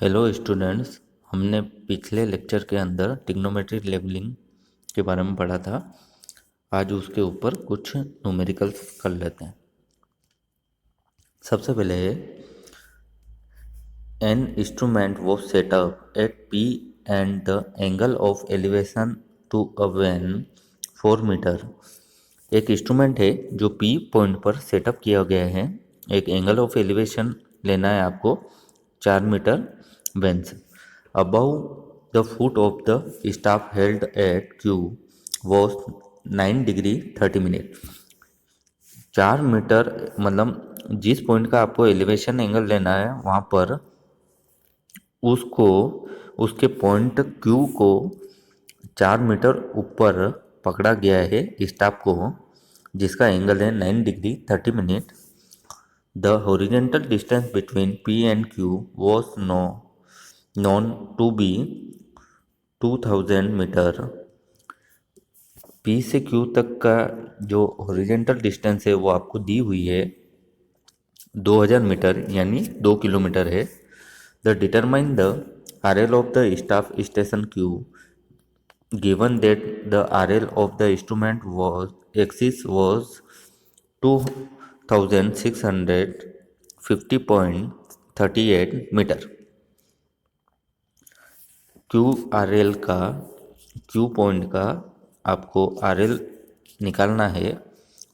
Hello students. हमने पिछले lecture के अंदर ट्रिग्नोमेट्रिक लेवलिंग के बारे में पढ़ा था। आज उसके ऊपर कुछ न्यूमेरिकल्स कर लेते हैं। सबसे पहले है an instrument was set up at P and the angle of elevation to a vane 4 metre. एक इंस्ट्रूमेंट है जो पी पॉइंट पर सेटअप किया गया है। एक एंगल ऑफ एलिवेशन लेना है आपको 4 मीटर वेन से। Above the foot of the staff held at Q was 9 degree 30 minute. 4 metre मतलब जिस पॉइंट का आपको एलिवेशन एंगल लेना है वहाँ पर उसको उसके पॉइंट क्यू को 4 मीटर ऊपर पकड़ा गया है स्टाफ को, जिसका एंगल है 9 degree 30 minute. The horizontal distance between P and Q was known to be 2000 metre. P से क्यू तक का जो हॉरिजेंटल डिस्टेंस है वो आपको दी हुई है 2000 मीटर यानी 2 किलोमीटर है। The determine the R L of the staff station Q given that the R L of the instrument was axis was 2650.50.38 metre. Q point का आपको आर एल निकालना है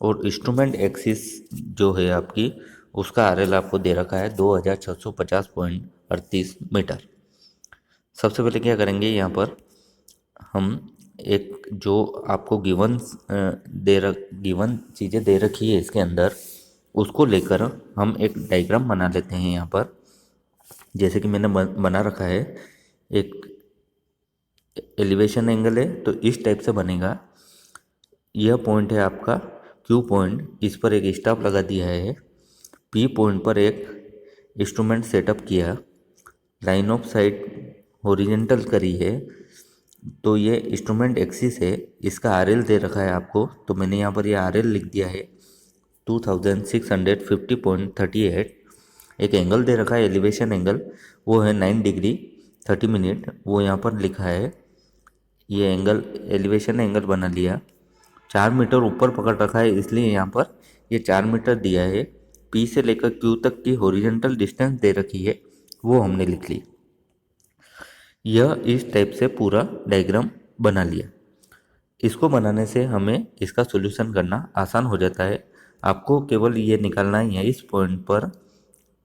और इंस्ट्रूमेंट एक्सिस जो है आपकी उसका आर एल आपको दे रखा है 2650.38 मीटर। सबसे पहले क्या करेंगे, यहाँ पर हम एक जो आपको गिवन चीज़ें दे रखी है इसके अंदर उसको लेकर हम एक डायग्राम बना लेते हैं। यहाँ पर जैसे कि मैंने बना रखा है, एक एलिवेशन एंगल है तो इस टाइप से बनेगा। यह पॉइंट है आपका क्यू पॉइंट, इस पर एक स्टॉप लगा दिया है। पी पॉइंट पर एक इंस्ट्रूमेंट सेटअप किया, लाइन ऑफ साइट हॉरिजेंटल करी है, तो ये इंस्ट्रूमेंट एक्सिस है, इसका आर एल दे रखा है आपको, तो मैंने यहाँ पर ये आर एल लिख दिया है 2650.38। एक एंगल दे रखा है एलिवेशन एंगल, वो है 9 डिग्री 30 मिनट, वो यहाँ पर लिखा है। ये एंगल एलिवेशन एंगल बना लिया। 4 मीटर ऊपर पकड़ रखा है इसलिए यहाँ पर ये 4 मीटर दिया है। पी से लेकर क्यू तक की हॉरिजेंटल डिस्टेंस दे रखी है, वो हमने लिख ली। यह इस टाइप से पूरा डायग्राम बना लिया। इसको बनाने से हमें इसका सॉल्यूशन करना आसान हो जाता है। आपको केवल ये निकालना ही है इस पॉइंट पर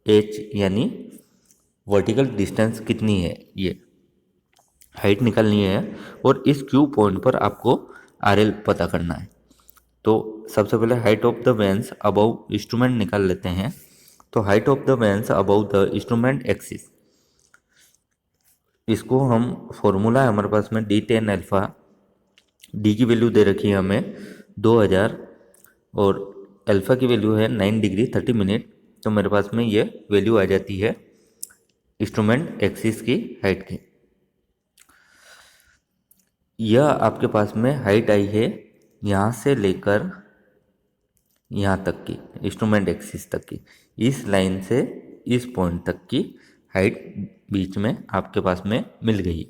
एच यानी वर्टिकल डिस्टेंस कितनी है, ये हाइट निकालनी है, और इस क्यू पॉइंट पर आपको आर एल पता करना है। तो सबसे पहले height of the vanes above instrument निकाल लेते हैं। तो height of the vanes above the instrument axis, इसको हम फॉर्मूला है हमारे पास में D10 अल्फ़ा। डी की वैल्यू दे रखी है हमें 2000 और अल्फ़ा की वैल्यू है 9 डिग्री 30 मिनट। तो मेरे पास में ये वैल्यू आ जाती है इंस्ट्रूमेंट एक्सिस की हाइट की। यह आपके पास में हाइट आई है यहाँ से लेकर यहाँ तक की, इंस्ट्रूमेंट एक्सिस तक की, इस लाइन से इस पॉइंट तक की हाइट बीच में आपके पास में मिल गई।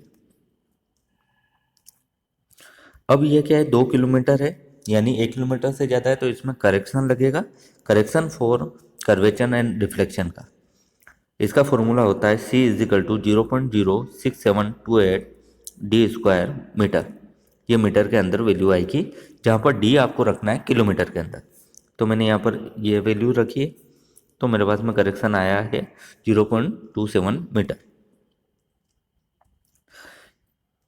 अब ये क्या है, 2 किलोमीटर है, यानी 1 किलोमीटर से ज़्यादा है तो इसमें करेक्शन लगेगा, correction for curvature and reflection का। इसका फॉर्मूला होता है C = 0.06728 D² मीटर। ये मीटर के अंदर वैल्यू आएगी, जहाँ पर D आपको रखना है किलोमीटर के अंदर। तो मैंने यहाँ पर ये वैल्यू रखी है, तो मेरे पास में करेक्शन आया है 0.27 मीटर।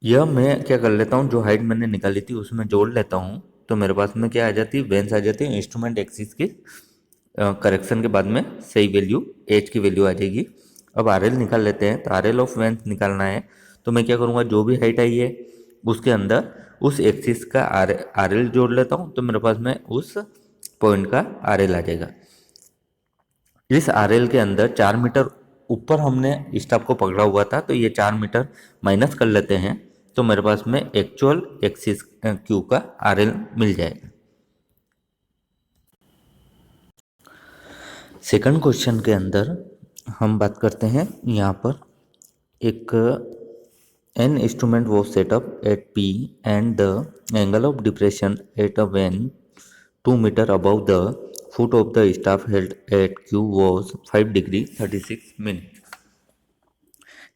यह मैं क्या कर लेता हूँ, जो हाइट मैंने निकाली थी उसमें जोड़ लेता हूँ, तो मेरे पास में क्या आ जाती है, वेंस आ जाती है इंस्ट्रूमेंट एक्सिस की। करेक्शन के बाद में सही वैल्यू एच की वैल्यू आ जाएगी। अब आर एल निकाल लेते हैं। तो आर एल ऑफ वेंस निकालना है, तो मैं क्या करूँगा, जो भी हाइट आई है उसके अंदर उस एक्सिस का आर एल जोड़ लेता हूँ, तो मेरे पास में उस पॉइंट का आर एल आ जाएगा। इस आर एल के अंदर 4 मीटर ऊपर हमने स्टाफ को पकड़ा हुआ था, तो ये 4 मीटर माइनस कर लेते हैं, तो मेरे पास में एक्चुअल एक्सिस क्यू का आर एल मिल जाएगा। सेकंड क्वेश्चन के अंदर हम बात करते हैं यहाँ पर एक an instrument was set up at P and the angle of depression at a van 2 meter above the foot of the staff held at Q was 5 degree 36 minutes.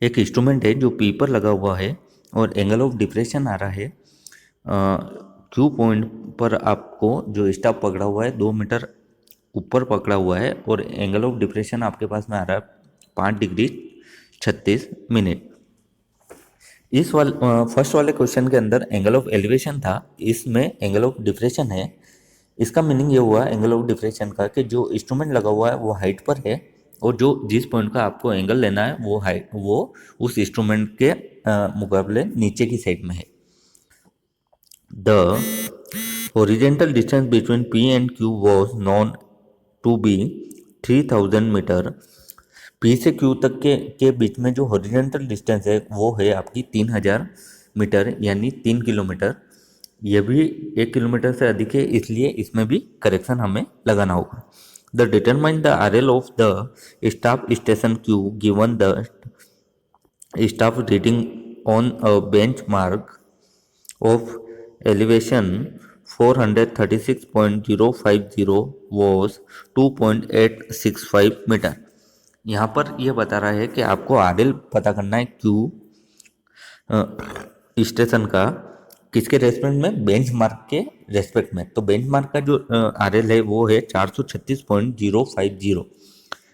एक इंस्ट्रूमेंट है जो पी पर लगा हुआ है और एंगल ऑफ डिप्रेशन आ रहा है क्यू पॉइंट पर आपको जो स्टाफ पकड़ा हुआ है 2 मीटर ऊपर पकड़ा हुआ है और एंगल ऑफ डिप्रेशन आपके पास में आ रहा है 5 डिग्री 36 मिनट। इस फर्स्ट वाले क्वेश्चन के अंदर एंगल ऑफ एलिवेशन था, इसमें एंगल ऑफ डिप्रेशन है। इसका मीनिंग ये हुआ एंगल ऑफ डिप्रेशन का कि जो इंस्ट्रूमेंट लगा हुआ है वो हाइट पर है और जो जिस पॉइंट का आपको एंगल लेना है वो उस इंस्ट्रूमेंट के मुकाबले नीचे की साइड में है। The horizontal distance between P and Q was known to be 3000 metre. P से क्यू तक के बीच में जो हॉरिजेंटल डिस्टेंस है वो है आपकी 3000 मीटर यानी 3 किलोमीटर। ये भी 1 किलोमीटर से अधिक है, इसलिए इसमें भी करेक्शन हमें लगाना होगा। The determine the R L of the staff station Q given the staff reading on a bench mark of elevation 436.050 was 2.865 metre. यहाँ पर यह बता रहा है कि आपको आर एल पता करना है क्यू स्टेशन का किसके रेस्पेक्ट में, बेंच मार्क के रेस्पेक्ट में। तो बेंच मार्क का जो आर एल है वो है 436.050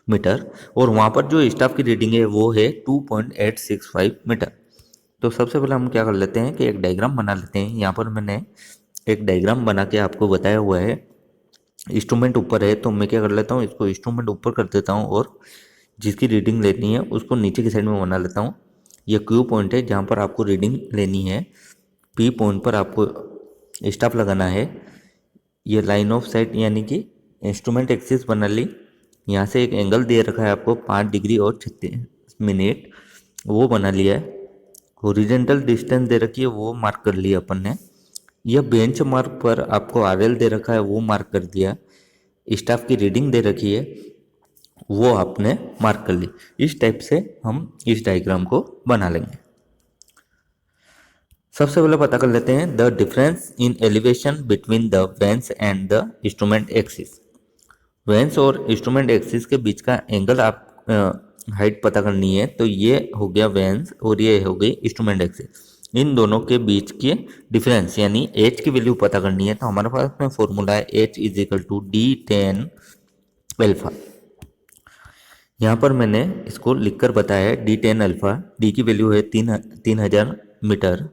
मीटर और वहाँ पर जो स्टाफ की रीडिंग है वो है 2.865 मीटर। तो सबसे पहले हम क्या कर लेते हैं कि एक डायग्राम बना लेते हैं। यहाँ पर मैंने एक डायग्राम बना के आपको बताया हुआ है। इंस्ट्रूमेंट ऊपर है तो मैं क्या कर लेता हूँ, इसको इंस्ट्रूमेंट ऊपर कर देता हूँ और जिसकी रीडिंग लेनी है उसको नीचे की साइड में बना लेता हूँ। यह क्यू पॉइंट है जहाँ पर आपको रीडिंग लेनी है। पी पॉइंट पर आपको स्टाफ लगाना है। ये लाइन ऑफ साइट यानी कि इंस्ट्रूमेंट एक्सिस बना ली। यहाँ से एक एंगल दे रखा है आपको 5 डिग्री और 36 मिनट, वो बना लिया है। हॉरिजेंटल डिस्टेंस दे रखी है वो मार्क कर लिया अपन ने। यह बेंच मार्क पर आपको आर एल दे रखा है वो मार्क कर दिया। स्टाफ की रीडिंग दे रखी है वो आपने मार्क कर ली। इस टाइप से हम इस डायग्राम को बना लेंगे। सबसे पहले पता कर लेते हैं the difference in elevation between the vanes and the instrument axis. Vanes और इंस्ट्रूमेंट एक्सिस के बीच का एंगल आप हाइट पता करनी है, तो ये हो गया वेंस और ये हो गई इंस्ट्रूमेंट एक्सिस। इन दोनों के बीच के डिफरेंस यानी एच की वैल्यू पता करनी है, तो हमारे पास में फॉर्मूला है H is equal to D10 alpha. यहाँ पर मैंने इसको लिखकर बताया है D10 अल्फा। डी की वैल्यू है 3000 मीटर,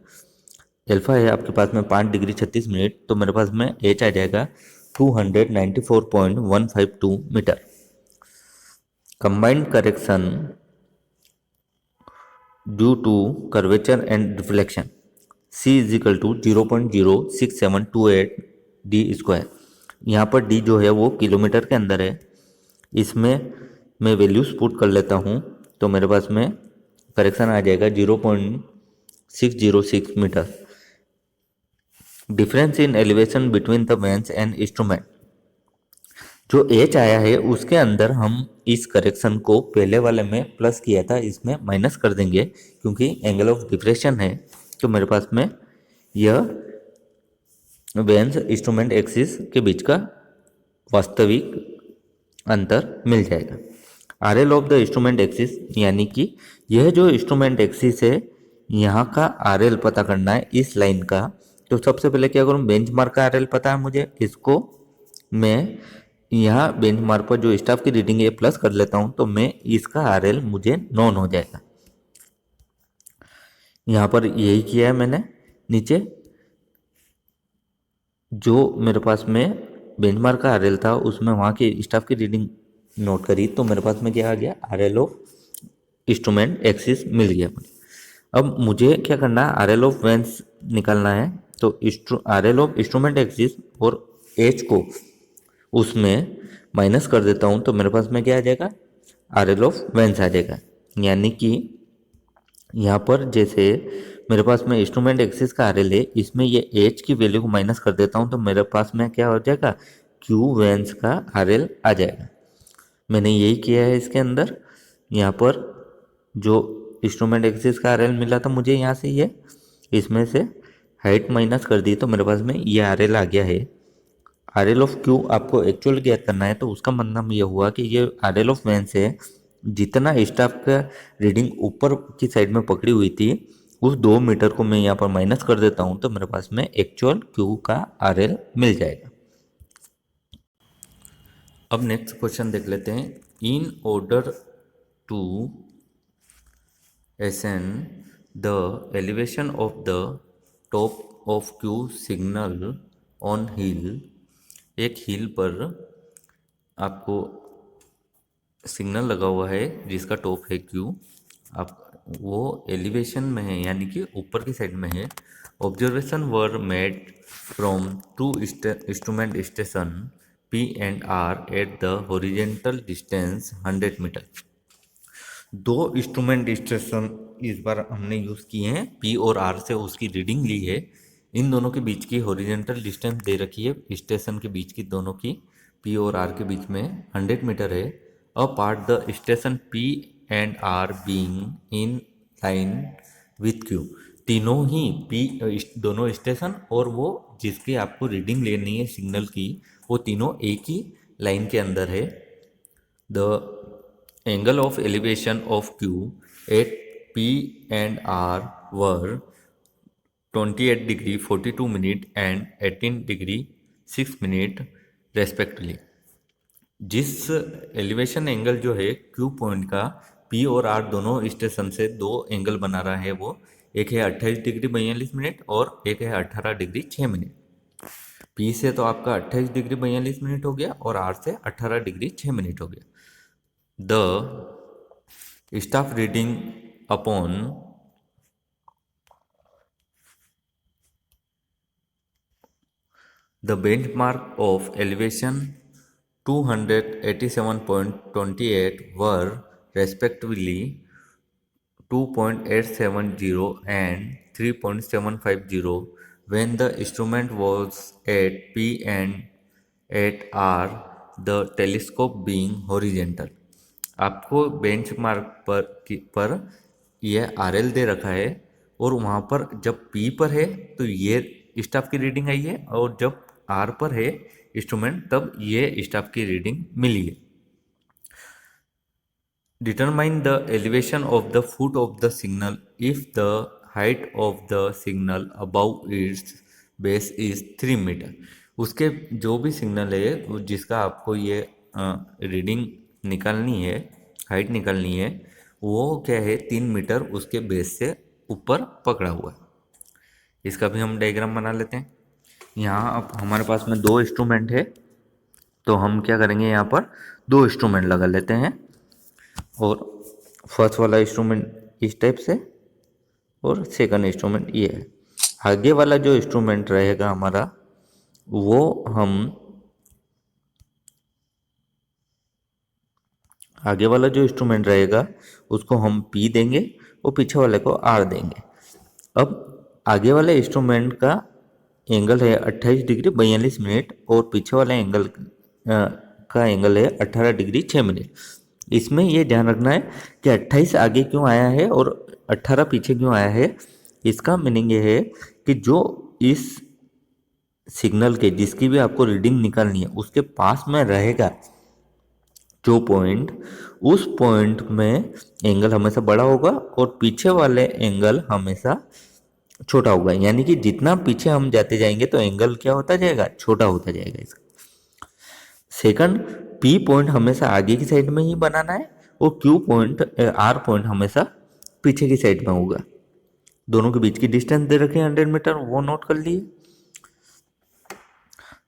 अल्फा है आपके पास में 5 डिग्री 36 मिनट, तो मेरे पास में एच आ जाएगा 294.152 metre. Combined correction due to curvature and reflection C is equal to 0.06728 D square. यहाँ पर डी जो है वो किलोमीटर के अंदर है। इसमें मैं वैल्यूज पुट कर लेता हूँ तो मेरे पास में करेक्शन आ जाएगा 0.606 metre. Difference in elevation between the vanes and instrument, जो एच आया है उसके अंदर हम इस करेक्शन को पहले वाले में प्लस किया था, इसमें माइनस कर देंगे क्योंकि एंगल ऑफ डिप्रेशन है। तो मेरे पास में यह वेंस इंस्ट्रूमेंट एक्सिस के बीच का वास्तविक अंतर मिल जाएगा। Are L of the instrument axis यानी कि यह जो इंस्ट्रूमेंट एक्सिस है यहाँ का आर एल पता करना है इस लाइन का। तो सबसे पहले क्या करूँ, बेंच मार्क का आर एल पता है मुझे, इसको मैं यहाँ बेंच मार्क पर जो स्टाफ की रीडिंग है प्लस कर लेता हूँ, तो मैं इसका आर एल मुझे नॉन हो जाएगा। यहाँ पर यही किया है मैंने। नीचे जो मेरे पास में बेंच मार्क का आर एल था उसमें वहाँ की स्टाफ की रीडिंग नोट करी, तो मेरे पास में क्या आ गया, R L of instrument axis मिल गया मुझे। अब मुझे क्या करना है, आर एल ऑफ वेंस निकालना है। तो are L of instrument axis और एच को उसमें माइनस कर देता हूँ, तो मेरे पास में क्या आ जाएगा, आर एल ऑफ वेंस आ जाएगा। यानी कि यहाँ पर जैसे मेरे पास में इंस्ट्रूमेंट एक्सिस का आर एल है, इसमें ये एच की वैल्यू को माइनस कर देता हूँ, तो मेरे पास में क्या हो जाएगा, क्यू वेंस का आर एल आ जाएगा। मैंने यही किया है इसके अंदर। यहाँ पर जो इंस्ट्रूमेंट एक्सिस का RL मिला था मुझे यहाँ से, ये इसमें से हाइट माइनस कर दी तो मेरे पास में ये RL आ गया है। RL ऑफ Q आपको एक्चुअल ज्ञात करना है, तो उसका मतलब ये हुआ कि ये RL ऑफ वैन से जितना स्टाफ का रीडिंग ऊपर की साइड में पकड़ी हुई थी उस 2 मीटर को मैं यहाँ पर माइनस कर देता हूँ, तो मेरे पास में एक्चुअल Q का RL मिल जाएगा। अब नेक्स्ट क्वेश्चन देख लेते हैं। In order to ascend the elevation of the top of Q signal on hill, एक हिल पर आपको सिग्नल लगा हुआ है जिसका टॉप है Q, आप वो एलिवेशन में है यानी कि ऊपर की साइड में है। Observation were made from two instrument station P and R at the horizontal distance 100 metre. दो इंस्ट्रूमेंट स्टेशन इस बार हमने यूज़ किए हैं, P और R से उसकी रीडिंग ली है। इन दोनों के बीच की हॉरिजेंटल डिस्टेंस दे रखी है, स्टेशन के बीच की दोनों की P और R के बीच में 100 मीटर है। A part the station P and R being in line with Q, तीनों ही P दोनों स्टेशन और वो जिसकी आपको रीडिंग लेनी है सिग्नल की, वो तीनों एक ही लाइन के अंदर है। The angle of elevation of Q at P and R were 28 degree 42 minute and 18 degree 6 minute respectively। जिस एलिवेशन एंगल जो है Q पॉइंट का P और R दोनों स्टेशन से दो एंगल बना रहा है, वो एक है 28 डिग्री 42 मिनट और एक है 18 डिग्री 6 मिनट। P से तो आपका 28 डिग्री 42 मिनट हो गया और R से 18 डिग्री 6 मिनट हो गया। The staff reading upon the benchmark of elevation 287.28 were respectively 2.870 and 3.750 when the instrument was at P and at R, the telescope being horizontal। आपको बेंचमार्क पर यह RL दे रखा है और वहाँ पर जब P पर है तो ये स्टाफ की रीडिंग आई है और जब R पर है इंस्ट्रूमेंट तब ये स्टाफ की रीडिंग मिली है। Determine the elevation of the foot of the signal if the height of the signal above its base is 3 metre. उसके जो भी सिग्नल है जिसका आपको ये रीडिंग निकालनी है, हाइट निकालनी है, वो क्या है 3 मीटर उसके बेस से ऊपर पकड़ा हुआ है। इसका भी हम डायग्राम बना लेते हैं। यहाँ अब हमारे पास में दो इंस्ट्रूमेंट है, तो हम क्या करेंगे यहाँ पर दो इंस्ट्रूमेंट लगा लेते हैं और फर्स्ट वाला इंस्ट्रूमेंट इस टाइप से और सेकंड इंस्ट्रूमेंट ये है। आगे वाला जो इंस्ट्रूमेंट रहेगा हमारा वो हम आगे वाला जो इंस्ट्रूमेंट रहेगा उसको हम P देंगे और पीछे वाले को R देंगे। अब आगे वाले इंस्ट्रूमेंट का एंगल है 28 डिग्री 42 मिनट और पीछे वाला एंगल का एंगल है 18 डिग्री 6 मिनट। इसमें ये ध्यान रखना है कि 28 आगे क्यों आया है और 18 पीछे क्यों आया है। इसका मीनिंग ये है कि जो इस सिग्नल के जिसकी भी आपको रीडिंग निकालनी है उसके पास में रहेगा जो पॉइंट, उस पॉइंट में एंगल हमेशा बड़ा होगा और पीछे वाले एंगल हमेशा छोटा होगा। यानी कि जितना पीछे हम जाते जाएंगे तो एंगल क्या होता जाएगा, छोटा होता जाएगा इसका। सेकंड, P पॉइंट हमेशा आगे की साइड में ही बनाना है और Q पॉइंट R पॉइंट हमेशा पीछे की साइड में होगा। दोनों के बीच की डिस्टेंस दे रखी है 100 मीटर, वो नोट कर लिए।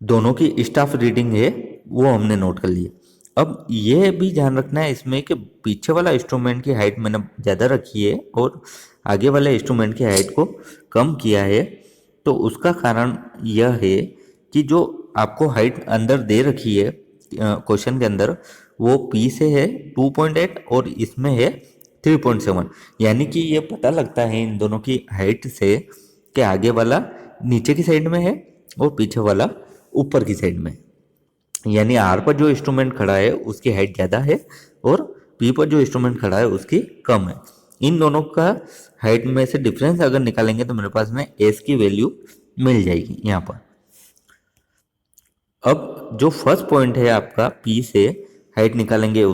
दोनों की स्टाफ रीडिंग है वो हमने नोट कर लिए। अब ये भी ध्यान रखना है इसमें कि पीछे वाला इंस्ट्रूमेंट की हाइट मैंने ज़्यादा रखी है और आगे वाले इंस्ट्रूमेंट की हाइट को कम किया है। तो उसका कारण यह है कि जो आपको हाइट अंदर दे रखी है क्वेश्चन के अंदर वो P से है 2.8 और इसमें है 3.7। यानी कि ये पता लगता है इन दोनों की हाइट से कि आगे वाला नीचे की साइड में है और पीछे वाला ऊपर की साइड में। यानी R पर जो इंस्ट्रूमेंट खड़ा है उसकी हाइट ज़्यादा है और P पर जो इंस्ट्रूमेंट खड़ा है उसकी कम है। इन दोनों का हाइट में से डिफरेंस अगर निकालेंगे तो मेरे पास में एस की वैल्यू मिल जाएगी यहाँ पर। अब जो फर्स्ट पॉइंट है आपका, पी से हाइट निकालेंगे